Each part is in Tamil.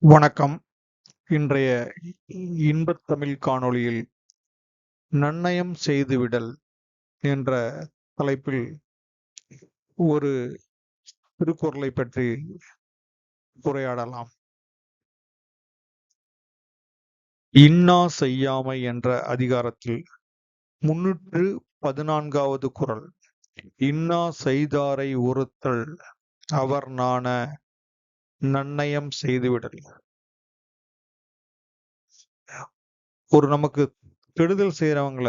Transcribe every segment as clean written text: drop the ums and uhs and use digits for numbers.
வணக்கம். இன்றைய இன்பத் தமிழ் காணொளியில் நன்னயம் செய்துவிடல் என்ற தலைப்பில் ஒரு திருக்குறளை பற்றி உரையாடலாம். இன்னா செய்யாமை என்ற அதிகாரத்தில் 314வது குறள். இன்னா செய்தாரை ஒறுத்தல் அவர் நாண நன்னயம் செய்துவிடல். ஒரு நமக்கு கெடுதல் செய்யறவங்கள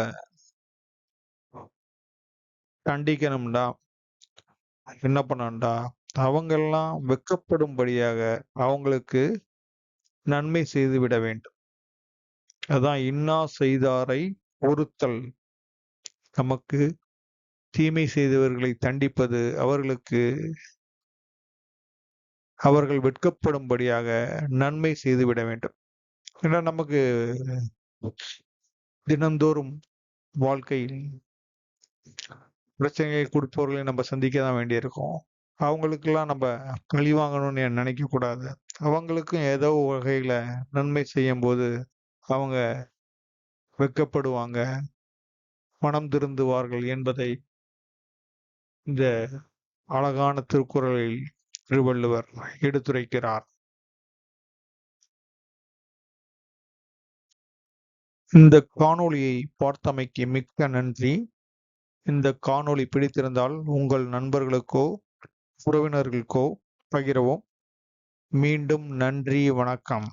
கண்டிக்கணும்டா, என்ன பண்ணணும்டா, அவங்கெல்லாம் வெட்கப்படும்படியாக அவங்களுக்கு நன்மை செய்துவிட வேண்டும். அதான் இன்னா செய்தாரை ஒறுத்தல். நமக்கு தீமை செய்தவர்களை தண்டிப்பது, அவர்கள் வெட்கப்படும்படியாக நன்மை செய்துவிட வேண்டும். ஏன்னா நமக்கு தினந்தோறும் வாழ்க்கையில் பிரச்சனையை கொடுப்பவர்களை நம்ம சந்திக்க தான் வேண்டியிருக்கும். அவங்களுக்கெல்லாம் நம்ம பழி வாங்கணும்னு நினைக்க கூடாது. அவங்களுக்கும் ஏதோ வகையில நன்மை செய்யும் போது அவங்க வெட்கப்படுவாங்க, மனம் திருந்துவார்கள் என்பதை இந்த அழகான திருக்குறளில் திருவள்ளுவர் எடுத்துரைக்கிறார். இந்த காணொளியை பார்த்தமைக்கு மிக்க நன்றி. இந்த காணொளி பிடித்திருந்தால் உங்கள் நண்பர்களுக்கோ உறவினர்களுக்கோ பகிரவும். மீண்டும் நன்றி, வணக்கம்.